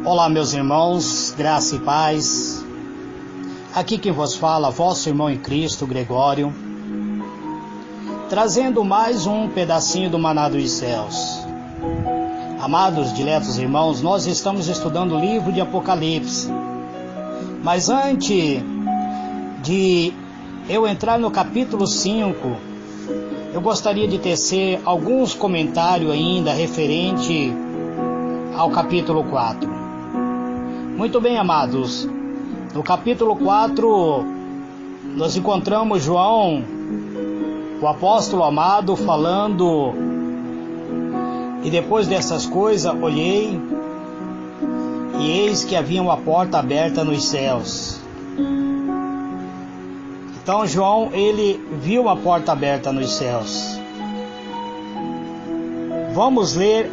Olá, meus irmãos, graça e paz. Aqui quem vos fala, vosso irmão em Cristo, Gregório, trazendo mais um pedacinho do Maná dos Céus. Amados, diletos irmãos, nós estamos estudando o livro de Apocalipse. Mas antes de eu entrar no capítulo 5, eu gostaria de tecer alguns comentários ainda referente ao capítulo 4. Muito bem, amados. No capítulo 4, nós encontramos João, o apóstolo amado, falando: e depois dessas coisas olhei, e eis que havia uma porta aberta nos céus. Então João, ele viu uma porta aberta nos céus. Vamos ler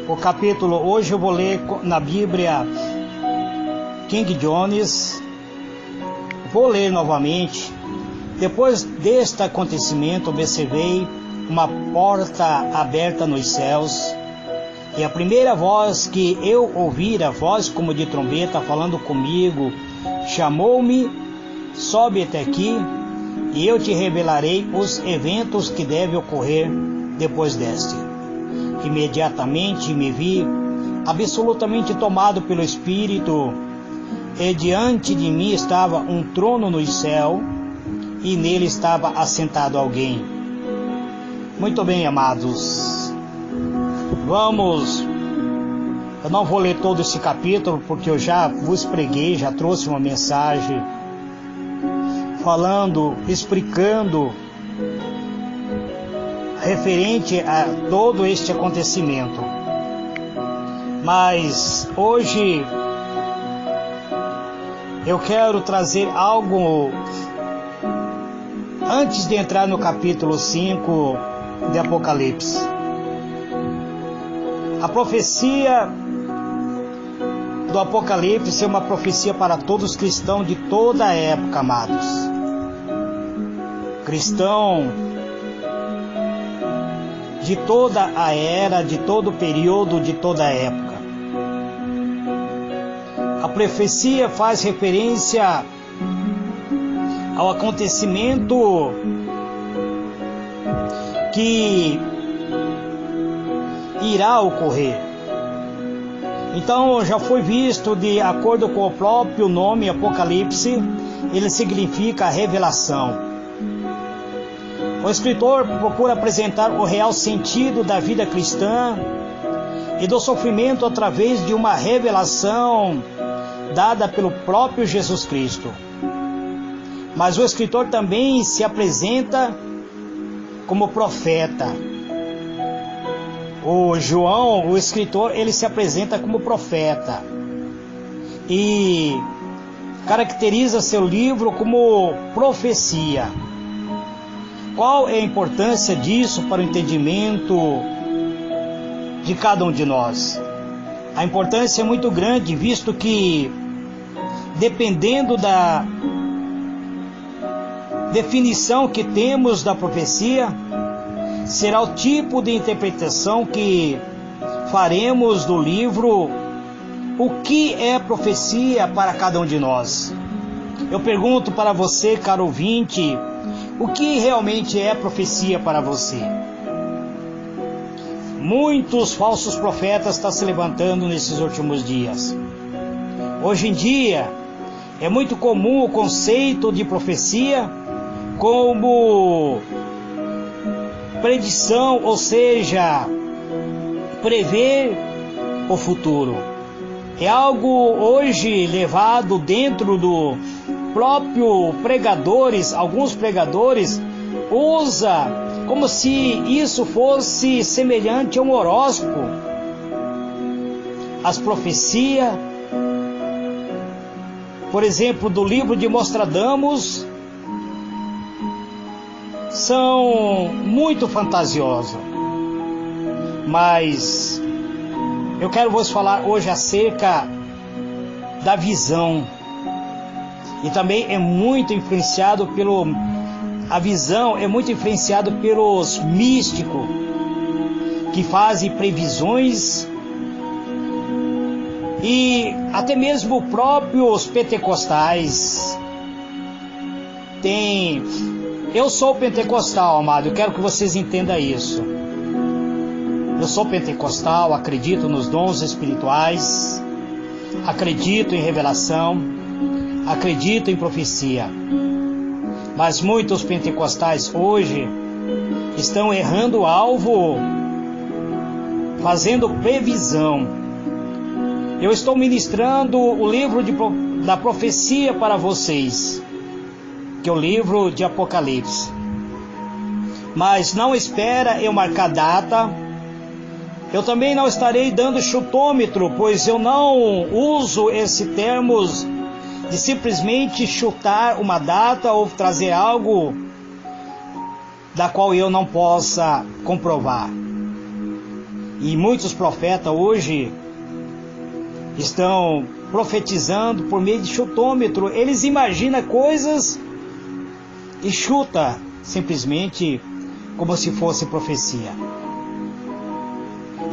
o capítulo. Hoje eu vou ler na Bíblia King James. Vou ler novamente. Depois deste acontecimento, observei uma porta aberta nos céus, e a primeira voz que eu ouvira, voz como de trombeta falando comigo, chamou-me: sobe até aqui, e eu te revelarei os eventos que devem ocorrer depois deste. Imediatamente me vi absolutamente tomado pelo Espírito, e diante de mim estava um trono no céu, e nele estava assentado alguém. Muito bem, amados. Eu não vou ler todo esse capítulo, porque eu já vos preguei, já trouxe uma mensagem falando, explicando referente a todo este acontecimento. Mas hoje eu quero trazer algo antes de entrar no capítulo 5 de Apocalipse. A profecia do Apocalipse é uma profecia para todos os cristãos de toda a época, amados. Cristão de toda a era, de todo o período, de toda a época. A profecia faz referência ao acontecimento que irá ocorrer. Então já foi visto, de acordo com o próprio nome Apocalipse, ele significa revelação. O escritor procura apresentar o real sentido da vida cristã e do sofrimento através de uma revelação dada pelo próprio Jesus Cristo. Mas o escritor também se apresenta como profeta. O João, o escritor, ele se apresenta como profeta e caracteriza seu livro como profecia. Qual é a importância disso para o entendimento de cada um de nós? A importância é muito grande, visto que, dependendo da definição que temos da profecia, será o tipo de interpretação que faremos do livro. O que é profecia para cada um de nós? Eu pergunto para você, caro ouvinte, o que realmente é profecia para você? Muitos falsos profetas estão se levantando nesses últimos dias. Hoje em dia, é muito comum o conceito de profecia como predição, ou seja, prever o futuro. É algo hoje levado dentro do próprio pregadores. Alguns pregadores usam como se isso fosse semelhante a um horóscopo. As profecias, por exemplo, do livro de Nostradamus, são muito fantasiosas. Mas eu quero vos falar hoje acerca da visão. E também é muito influenciado a visão é muito influenciado pelos místicos, que fazem previsões E até mesmo próprios pentecostais tem. Eu sou pentecostal, amado, eu quero que vocês entendam isso. Eu sou pentecostal, acredito nos dons espirituais, acredito em revelação, acredito em profecia. Mas muitos pentecostais hoje estão errando o alvo, fazendo previsão. Eu estou ministrando o livro da profecia para vocês, que é o livro de Apocalipse. Mas não espera eu marcar data. Eu também não estarei dando chutômetro, pois eu não uso esse termo de simplesmente chutar uma data ou trazer algo da qual eu não possa comprovar. E muitos profetas hoje estão profetizando por meio de chutômetro. Eles imaginam coisas e chuta simplesmente como se fosse profecia.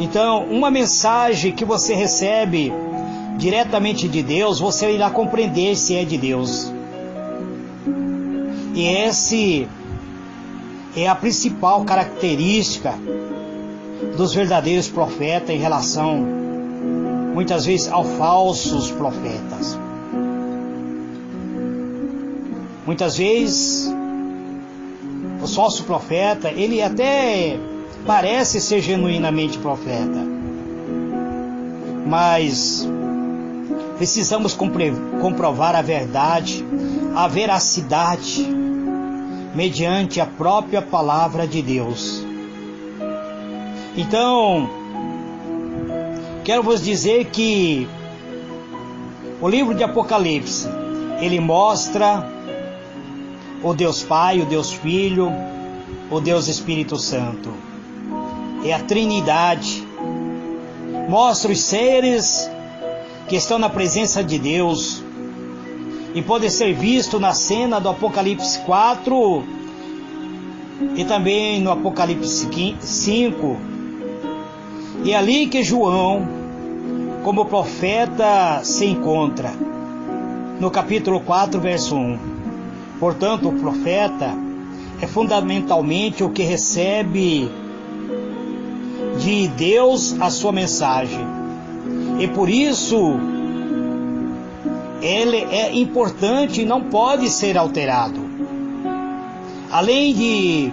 Então, uma mensagem que você recebe diretamente de Deus, você irá compreender se é de Deus. E essa é a principal característica dos verdadeiros profetas em relação, muitas vezes, aos falsos profetas. Muitas vezes, o falso profeta, ele até parece ser genuinamente profeta, mas precisamos comprovar a verdade, a veracidade, mediante a própria palavra de Deus. Então, quero vos dizer que o livro de Apocalipse, ele mostra o Deus Pai, o Deus Filho, o Deus Espírito Santo. É a Trindade. Mostra os seres que estão na presença de Deus e pode ser visto na cena do Apocalipse 4 e também no Apocalipse 5. E é ali que João, como profeta, se encontra, no capítulo 4, verso 1. Portanto, o profeta é fundamentalmente o que recebe de Deus a sua mensagem. E por isso, ele é importante e não pode ser alterado. Além de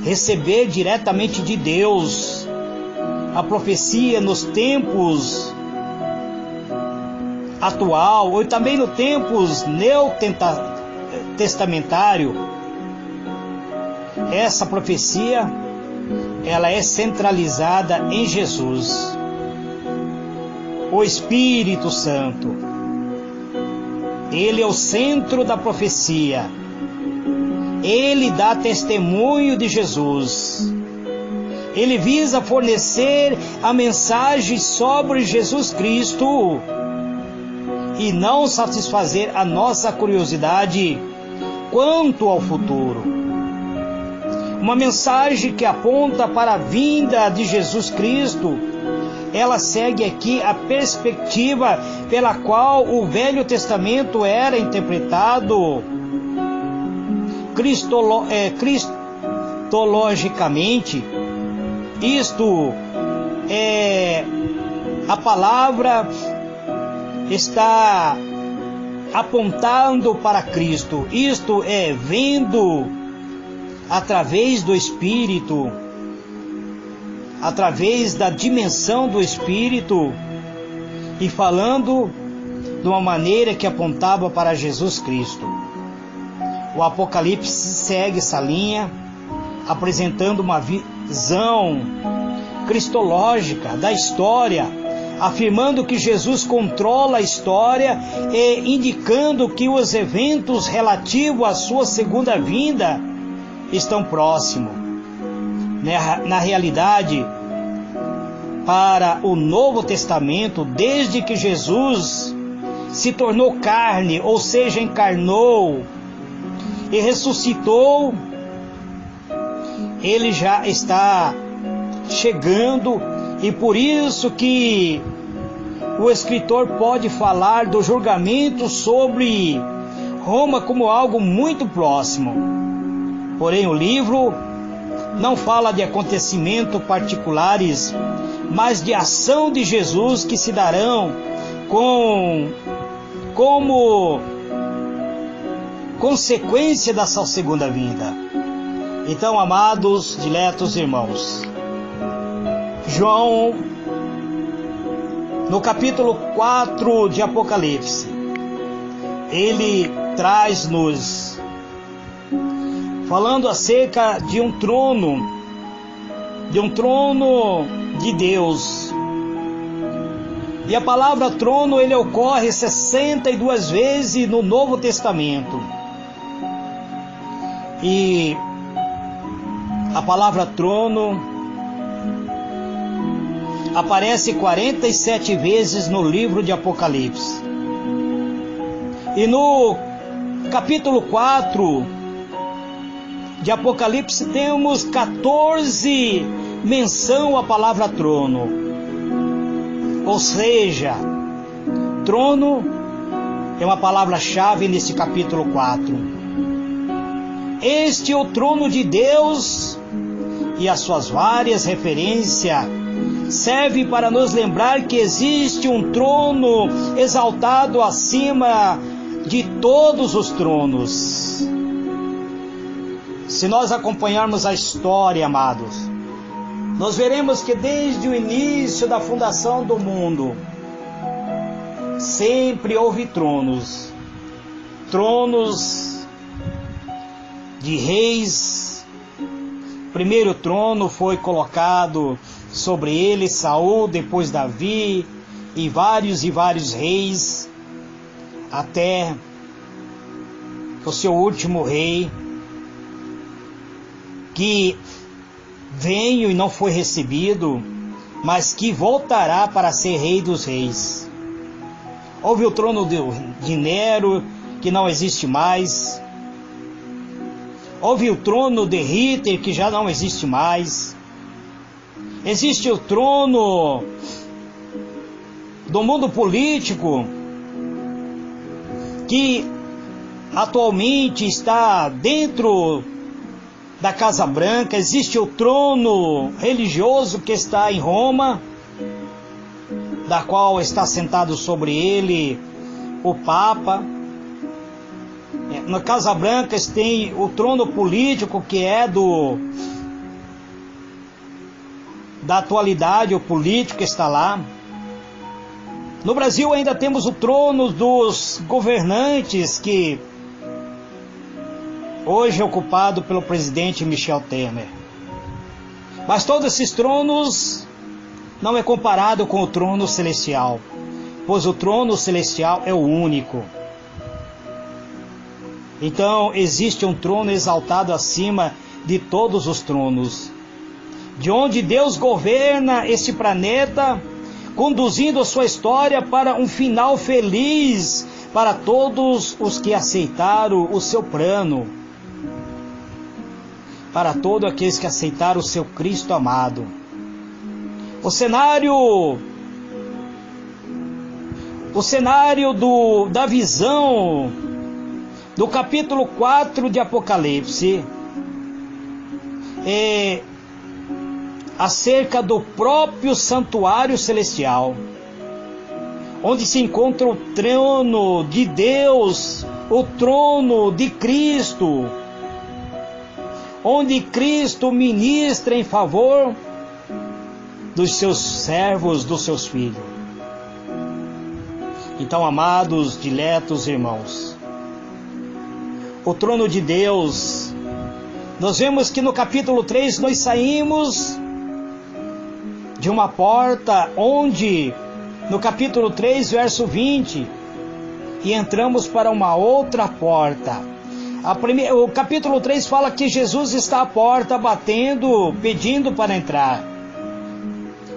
receber diretamente de Deus a profecia nos tempos atual, ou também nos tempos neotestamentário, essa profecia, ela é centralizada em Jesus, o Espírito Santo. Ele é o centro da profecia. Ele dá testemunho de Jesus. Ele visa fornecer a mensagem sobre Jesus Cristo e não satisfazer a nossa curiosidade quanto ao futuro. Uma mensagem que aponta para a vinda de Jesus Cristo. Ela segue aqui a perspectiva pela qual o Velho Testamento era interpretado cristologicamente. Isto é, a palavra está apontando para Cristo. Isto é, vendo através do Espírito, através da dimensão do Espírito, e falando de uma maneira que apontava para Jesus Cristo. O Apocalipse segue essa linha, apresentando uma visão cristológica da história, afirmando que Jesus controla a história e indicando que os eventos relativos à sua segunda vinda estão próximos. Na realidade, para o Novo Testamento, desde que Jesus se tornou carne, ou seja, encarnou e ressuscitou, ele já está chegando, e por isso que o escritor pode falar do julgamento sobre Roma como algo muito próximo. Porém, o livro não fala de acontecimentos particulares, mas de ação de Jesus que se darão como consequência da sua segunda vinda. Então, amados, diletos irmãos, João, no capítulo 4 de Apocalipse, ele traz-nos falando acerca de um trono de Deus. E a palavra trono, ele ocorre 62 vezes no Novo Testamento. E a palavra trono aparece 47 vezes no livro de Apocalipse. E no capítulo 4 de Apocalipse temos 14 menção à palavra trono. Ou seja, trono é uma palavra-chave nesse capítulo 4. Este é o trono de Deus, e as suas várias referências servem para nos lembrar que existe um trono exaltado acima de todos os tronos. Se nós acompanharmos a história, amados, nós veremos que desde o início da fundação do mundo, sempre houve tronos de reis. O primeiro trono foi colocado sobre ele Saul, depois Davi, e vários reis, até o seu último rei, que veio e não foi recebido, mas que voltará para ser rei dos reis. Houve o trono de Nero, que não existe mais. Houve o trono de Hitler, que já não existe mais. Existe o trono do mundo político, que atualmente está dentro da Casa Branca. Existe o trono religioso que está em Roma, da qual está sentado sobre ele o Papa. Na Casa Branca tem o trono político, que é da atualidade, o político está lá. No Brasil ainda temos o trono dos governantes, que hoje é ocupado pelo presidente Michel Temer. Mas todos esses tronos não é comparado com o trono celestial, pois o trono celestial é o único. Então existe um trono exaltado acima de todos os tronos, de onde Deus governa este planeta, conduzindo a sua história para um final feliz para todos os que aceitaram o seu plano, para todos aqueles que aceitaram o seu Cristo amado. O cenário da visão do capítulo 4 de Apocalipse é acerca do próprio santuário celestial, onde se encontra o trono de Deus, o trono de Cristo, onde Cristo ministra em favor dos seus servos, dos seus filhos. Então, amados, diletos irmãos, o trono de Deus, nós vemos que no capítulo 3 nós saímos de uma porta, onde no capítulo 3, verso 20, e entramos para uma outra porta. O capítulo 3 fala que Jesus está à porta batendo, pedindo para entrar.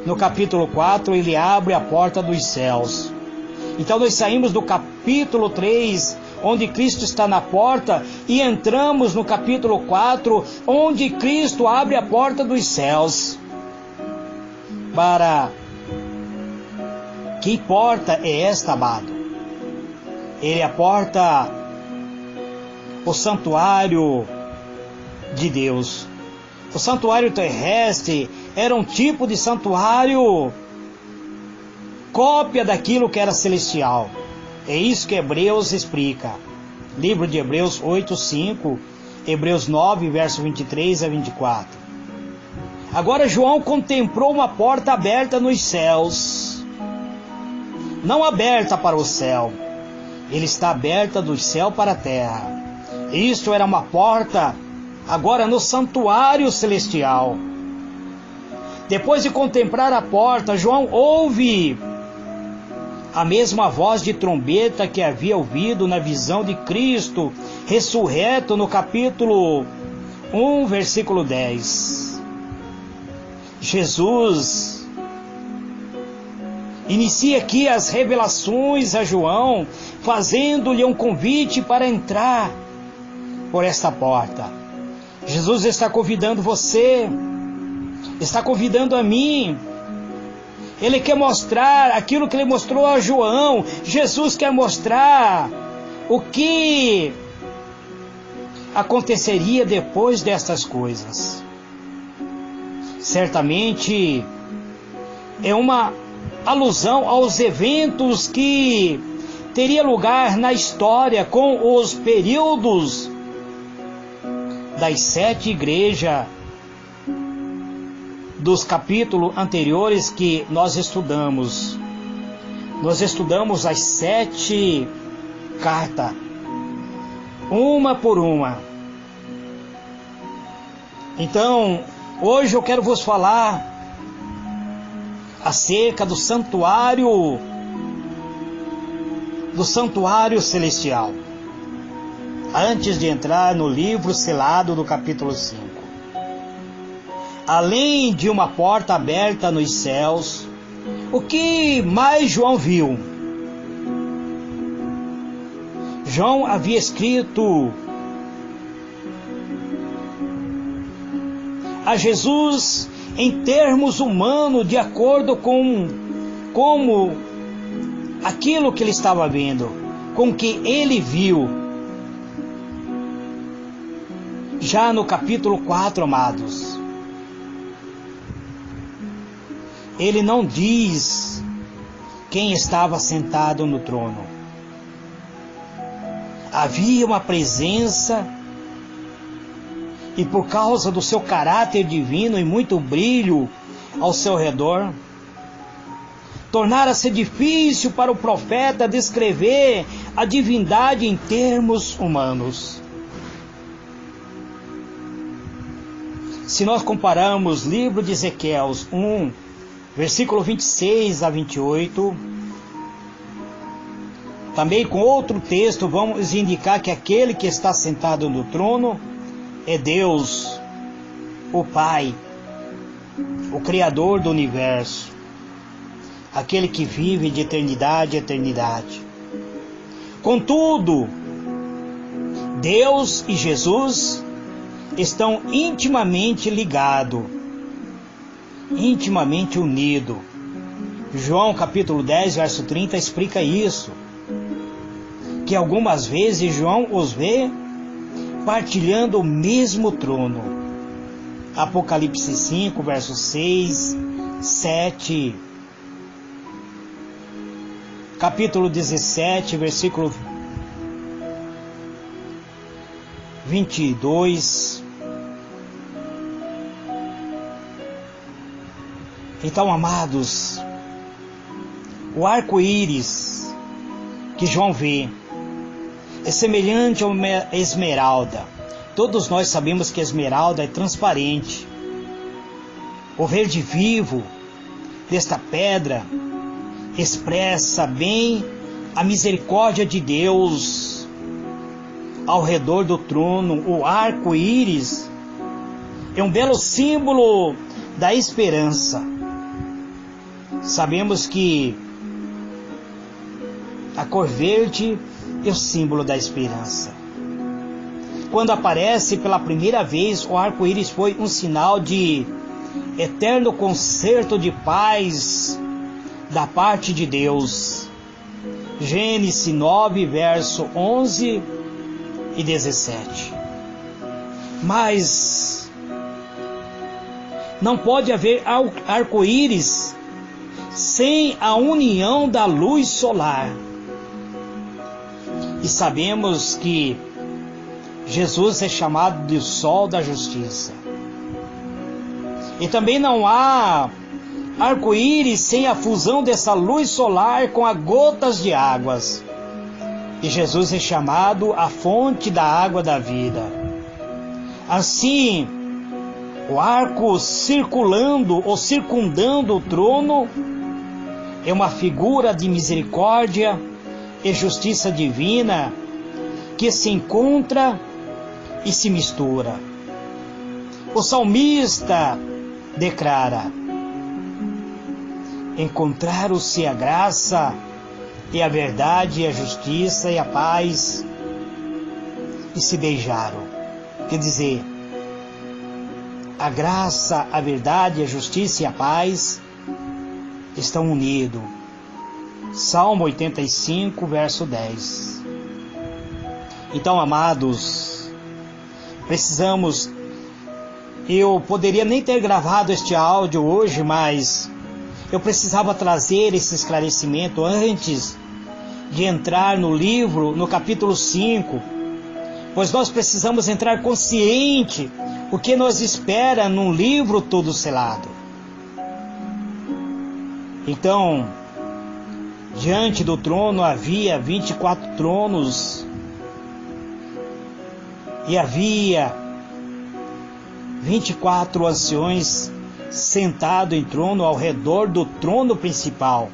No capítulo 4 ele abre a porta dos céus. Então nós saímos do capítulo 3, onde Cristo está na porta, e entramos no capítulo 4, onde Cristo abre a porta dos céus, para Que porta é esta, amado? Ele é a porta, o santuário de Deus. O santuário terrestre era um tipo de santuário cópia daquilo que era celestial. É isso que Hebreus explica. Livro de Hebreus 8:5, Hebreus 9, verso 23 a 24. Agora João contemplou uma porta aberta nos céus. Não aberta para o céu. Ele está aberta do céu para a terra. Isto era uma porta agora no santuário celestial. Depois de contemplar a porta, João ouve a mesma voz de trombeta que havia ouvido na visão de Cristo ressurreto no capítulo 1, versículo 10. Jesus inicia aqui as revelações a João, fazendo-lhe um convite para entrar por esta porta. Jesus está convidando você, está convidando a mim. Ele quer mostrar aquilo que ele mostrou a João. Jesus quer mostrar o que aconteceria depois destas coisas. Certamente é uma alusão aos eventos que teria lugar na história com os períodos das 7 igrejas dos capítulos anteriores que nós estudamos. Nós estudamos as 7 cartas, uma por uma. Então, hoje eu quero vos falar acerca do santuário celestial. Antes de entrar no livro selado do capítulo 5. Além de uma porta aberta nos céus, o que mais João viu? João havia escrito a Jesus em termos humanos, de acordo com como aquilo que ele estava vendo, com o que ele viu. Já no capítulo 4, amados, ele não diz quem estava sentado no trono. Havia uma presença, e por causa do seu caráter divino e muito brilho ao seu redor, tornara-se difícil para o profeta descrever a divindade em termos humanos. Se nós compararmos o livro de Ezequiel 1, versículo 26 a 28, também com outro texto, vamos indicar que aquele que está sentado no trono é Deus, o Pai, o Criador do universo, aquele que vive de eternidade a eternidade. Contudo, Deus e Jesus estão intimamente ligados, intimamente unidos. João capítulo 10, verso 30 explica isso, que algumas vezes João os vê partilhando o mesmo trono. Apocalipse 5, verso 6, 7, capítulo 17, versículo 22. Então, amados, o arco-íris que João vê é semelhante a uma esmeralda. Todos nós sabemos que a esmeralda é transparente. O verde vivo desta pedra expressa bem a misericórdia de Deus ao redor do trono. O arco-íris é um belo símbolo da esperança. Sabemos que a cor verde é o símbolo da esperança. Quando aparece pela primeira vez, o arco-íris foi um sinal de eterno concerto de paz da parte de Deus. Gênesis 9, verso 11 e 17. Mas não pode haver arco-íris sem a união da luz solar. E sabemos que Jesus é chamado de sol da justiça. E também não há arco-íris sem a fusão dessa luz solar com as gotas de águas. E Jesus é chamado a fonte da água da vida. Assim, o arco circulando ou circundando o trono é uma figura de misericórdia e justiça divina que se encontra e se mistura. O salmista declara: encontraram-se a graça e a verdade e a justiça e a paz e se beijaram. Quer dizer, a graça, a verdade, a justiça e a paz estão unidos. Salmo 85, verso 10. Então, amados, precisamos... Eu poderia nem ter gravado este áudio hoje, mas eu precisava trazer esse esclarecimento antes de entrar no livro, no capítulo 5, pois nós precisamos entrar consciente o que nos espera num livro todo selado. Então, diante do trono havia 24 tronos e havia 24 anciões sentados em trono ao redor do trono principal.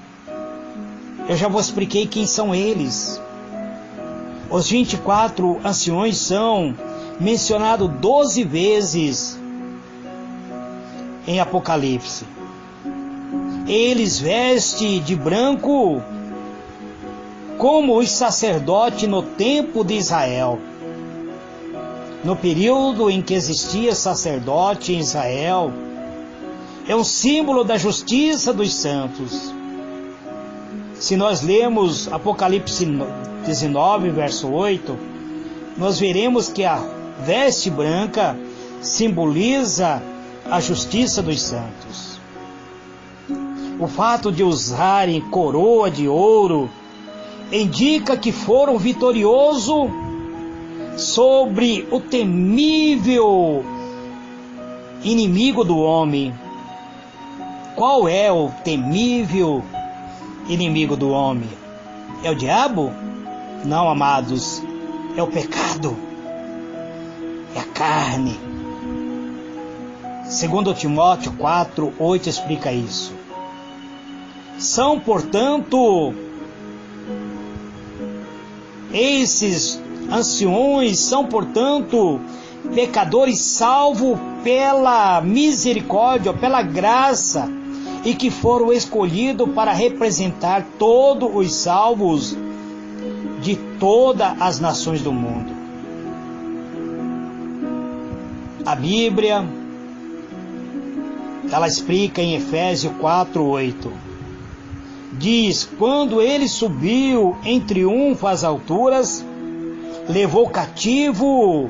Eu já vos expliquei quem são eles. Os 24 anciões são mencionados 12 vezes em Apocalipse. Eles vestem de branco como os sacerdotes no tempo de Israel. No período em que existia sacerdote em Israel, é um símbolo da justiça dos santos. Se nós lemos Apocalipse 19, verso 8, nós veremos que a veste branca simboliza a justiça dos santos. O fato de usarem coroa de ouro indica que foram vitoriosos sobre o temível inimigo do homem. Qual é o temível inimigo do homem? É o diabo? Não, amados, é o pecado, é a carne. 2 Timóteo 4, 8 explica isso. São, portanto, esses anciões são, portanto, pecadores salvos pela misericórdia, pela graça, e que foram escolhidos para representar todos os salvos de todas as nações do mundo. A Bíblia, ela explica em Efésios 4, 8. Diz: quando ele subiu em triunfo às alturas, levou cativo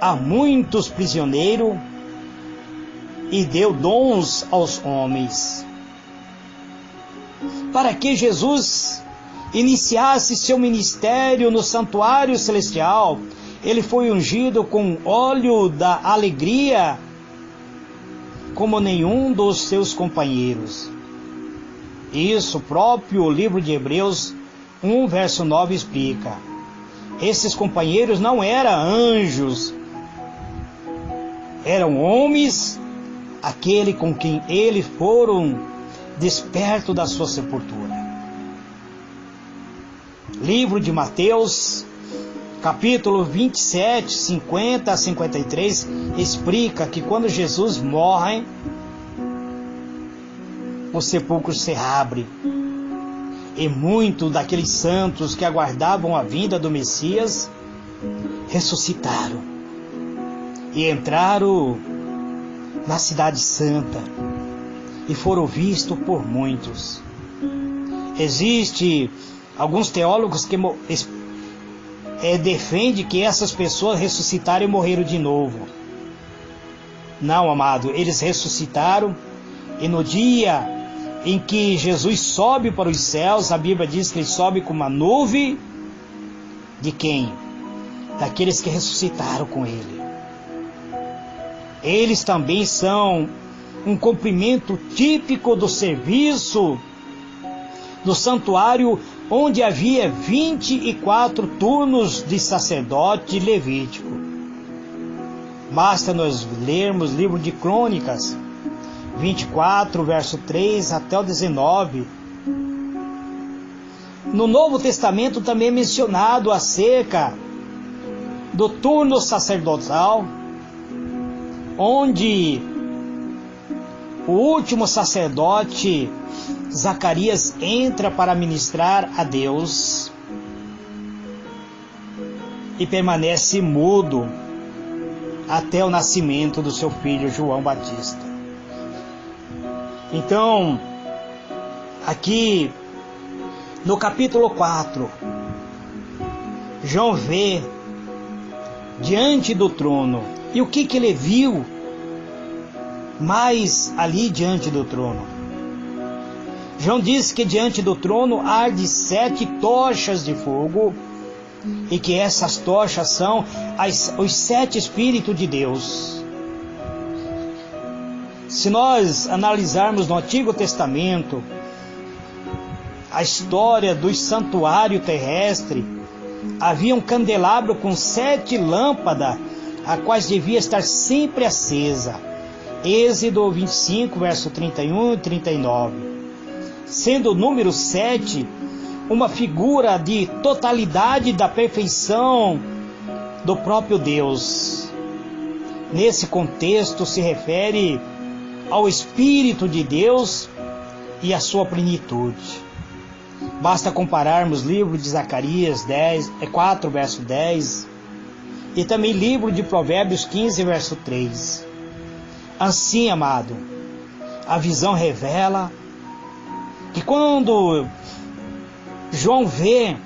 a muitos prisioneiros e deu dons aos homens. Para que Jesus iniciasse seu ministério no santuário celestial, ele foi ungido com óleo da alegria, como nenhum dos seus companheiros. Isso, o próprio livro de Hebreus 1, verso 9 explica. Esses companheiros não eram anjos, eram homens, aquele com quem eles foram despertos da sua sepultura. Livro de Mateus, capítulo 27, 50 a 53, explica que quando Jesus morre, o sepulcro se abre, e muitos daqueles santos que aguardavam a vinda do Messias ressuscitaram e entraram na cidade santa e foram vistos por muitos. Existe alguns teólogos que defendem que essas pessoas ressuscitaram e morreram de novo. Não, amado, eles ressuscitaram, e no dia em que Jesus sobe para os céus, a Bíblia diz que ele sobe com uma nuvem. De quem? Daqueles que ressuscitaram com ele. Eles também são um cumprimento típico do serviço do santuário, onde havia 24 turnos de sacerdote levítico. Basta nós lermos o livro de Crônicas 24, verso 3 até o 19. No Novo Testamento também é mencionado acerca do turno sacerdotal, onde o último sacerdote, Zacarias, entra para ministrar a Deus e permanece mudo até o nascimento do seu filho João Batista. Então, aqui no capítulo 4, João vê diante do trono. E o que ele viu mais ali diante do trono? João diz que diante do trono arde 7 tochas de fogo, e que essas tochas são os 7 Espíritos de Deus. Se nós analisarmos no Antigo Testamento a história do santuário terrestre, havia um candelabro com 7 lâmpadas, a quais devia estar sempre acesa. Êxodo 25, verso 31 e 39. Sendo o número 7 uma figura de totalidade da perfeição do próprio Deus. Nesse contexto se refere ao Espírito de Deus e a sua plenitude. Basta compararmos o livro de Zacarias 4, verso 10, e também livro de Provérbios 15, verso 3. Assim, amado, a visão revela que quando João vê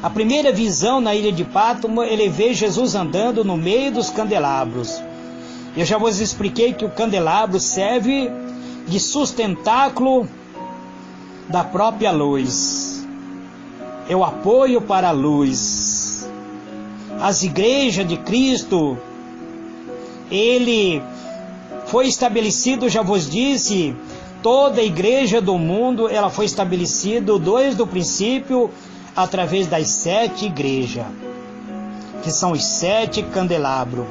a primeira visão na ilha de Pátmos, ele vê Jesus andando no meio dos candelabros. Eu já vos expliquei que o candelabro serve de sustentáculo da própria luz. É o apoio para a luz. As igrejas de Cristo, ele foi estabelecido, já vos disse, toda a igreja do mundo, ela foi estabelecida desde o princípio através das 7 igrejas, que são os 7 candelabros.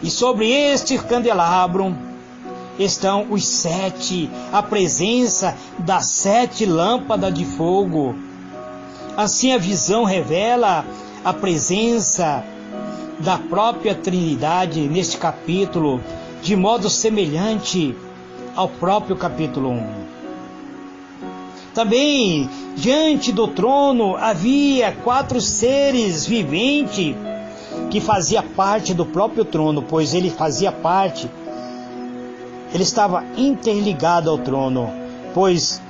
E sobre este candelabro estão os 7, a presença das 7 lâmpadas de fogo. Assim a visão revela a presença da própria Trindade neste capítulo, de modo semelhante ao próprio capítulo 1. Também, diante do trono, havia 4 seres viventes que faziam parte do próprio trono, pois ele fazia parte, ele estava interligado ao trono, pois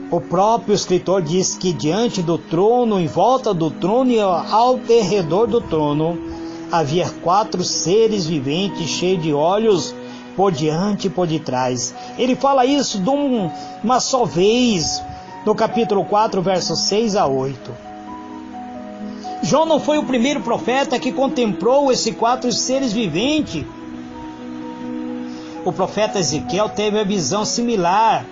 o próprio escritor diz que diante do trono, em volta do trono e ao derredor do trono, havia 4 seres viventes cheios de olhos por diante e por detrás. Ele fala isso de uma só vez, no capítulo 4, versos 6 a 8. João não foi o primeiro profeta que contemplou esses 4 seres viventes. O profeta Ezequiel teve a visão similar,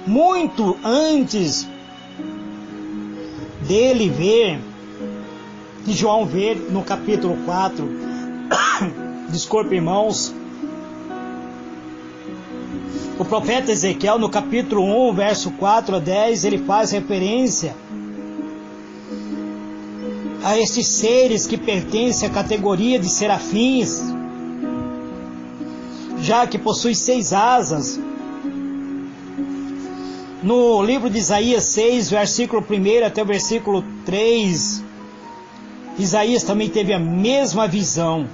muito antes dele ver, de João ver no capítulo 4. Desculpe, irmãos. O profeta Ezequiel, no capítulo 1, verso 4 a 10, ele faz referência a estes seres que pertencem à categoria de serafins, já que possui 6 asas. No livro de Isaías 6, versículo 1 até o versículo 3, Isaías também teve a mesma visão.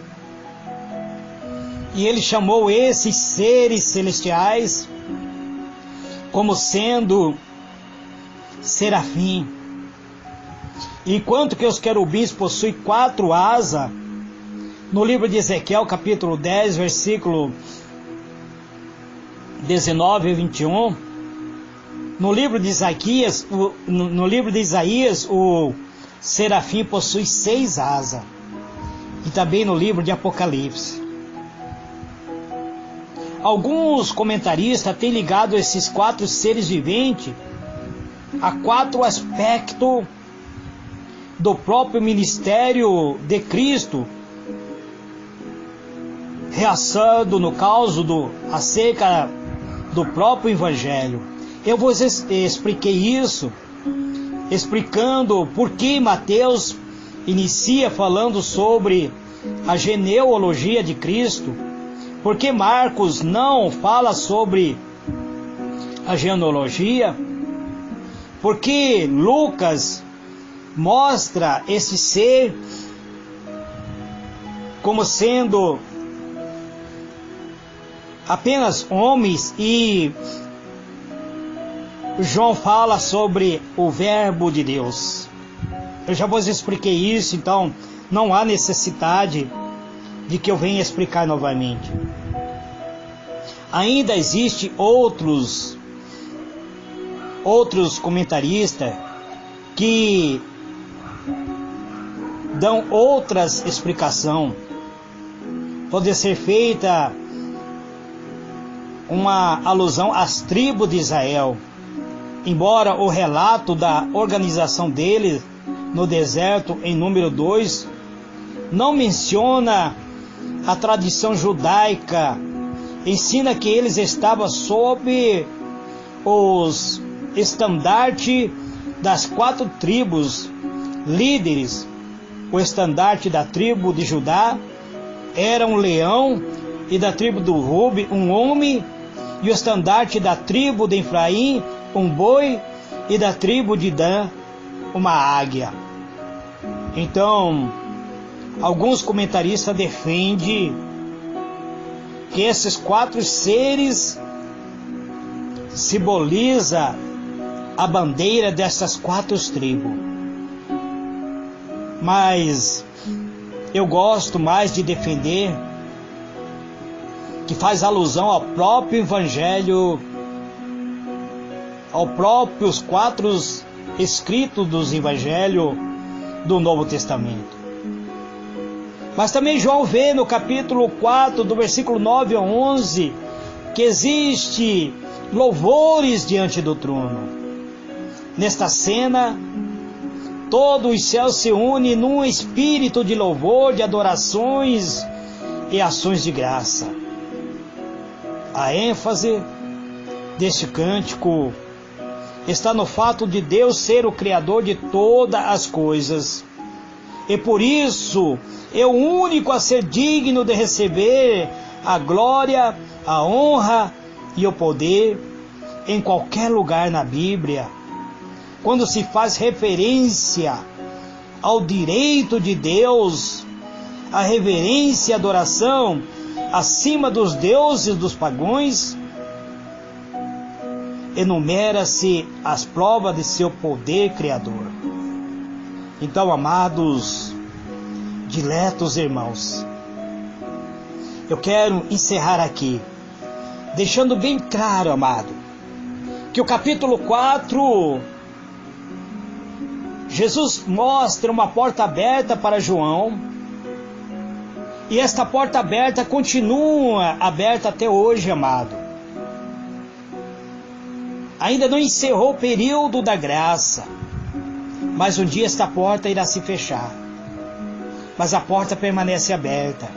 E ele chamou esses seres celestiais como sendo serafim. Enquanto que os querubins possuem 4 asas, no livro de Ezequiel, capítulo 10, versículo 19 e 21, no livro de Isaías, o serafim possui 6 asas, e também no livro de Apocalipse. Alguns comentaristas têm ligado esses 4 seres viventes a 4 aspectos do próprio ministério de Cristo, reaçando no caso acerca do próprio Evangelho. Eu vos expliquei isso, explicando por que Mateus inicia falando sobre a genealogia de Cristo, por que Marcos não fala sobre a genealogia, por que Lucas mostra esse ser como sendo apenas homens, e João fala sobre o Verbo de Deus. Eu já vos expliquei isso, então não há necessidade de que eu venha explicar novamente. Ainda existem outros comentaristas que dão outras explicações. Pode ser feita uma alusão às tribos de Israel, embora o relato da organização deles no deserto, em número 2, não menciona a tradição judaica, ensina que eles estavam sob os estandartes das 4 tribos líderes. O estandarte da tribo de Judá era um leão, e da tribo do Rube um homem, e o estandarte da tribo de Efraim um boi, e da tribo de Dan uma águia. Então, alguns comentaristas defendem que esses 4 seres simbolizam a bandeira dessas 4 tribos. Mas eu gosto mais de defender que faz alusão ao próprio Evangelho, aos próprios 4 escritos dos Evangelhos do Novo Testamento. Mas também João vê no capítulo 4, do versículo 9 a 11, que existe louvores diante do trono. Nesta cena, todos os céus se unem num espírito de louvor, de adorações e ações de graça. A ênfase deste cântico está no fato de Deus ser o Criador de todas as coisas, e por isso é o único a ser digno de receber a glória, a honra e o poder. Em qualquer lugar na Bíblia, quando se faz referência ao direito de Deus, a reverência e adoração acima dos deuses dos pagãos, enumera-se as provas de seu poder criador. Então, amados, diletos irmãos, eu quero encerrar aqui, deixando bem claro, amado, que o capítulo 4, Jesus mostra uma porta aberta para João, e esta porta aberta continua aberta até hoje, amado. Ainda não encerrou o período da graça, mas um dia esta porta irá se fechar. Mas a porta permanece aberta,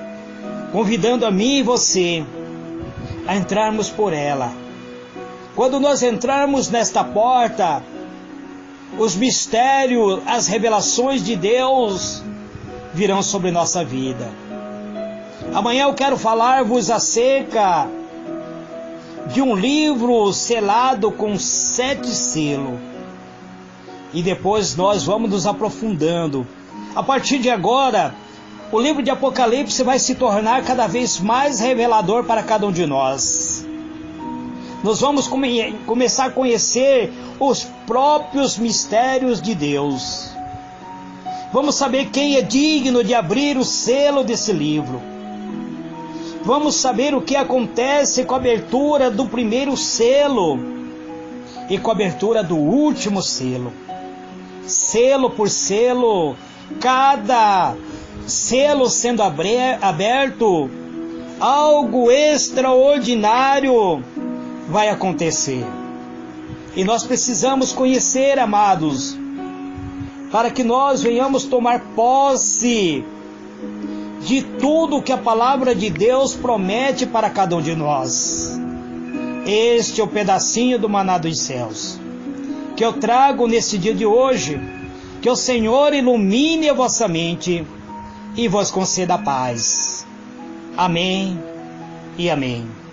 convidando a mim e você a entrarmos por ela. Quando nós entrarmos nesta porta, os mistérios, as revelações de Deus virão sobre nossa vida. Amanhã eu quero falar-vos acerca de um livro selado com 7 selos. E depois nós vamos nos aprofundando. A partir de agora, o livro de Apocalipse vai se tornar cada vez mais revelador para cada um de nós. Nós vamos começar a conhecer os próprios mistérios de Deus. Vamos saber quem é digno de abrir o selo desse livro. Vamos saber o que acontece com a abertura do primeiro selo e com a abertura do último selo. Selo por selo, cada selo sendo aberto, algo extraordinário vai acontecer. E nós precisamos conhecer, amados, para que nós venhamos tomar posse de tudo que a palavra de Deus promete para cada um de nós. Este é o pedacinho do maná dos céus que eu trago nesse dia de hoje. Que o Senhor ilumine a vossa mente e vos conceda paz. Amém e amém.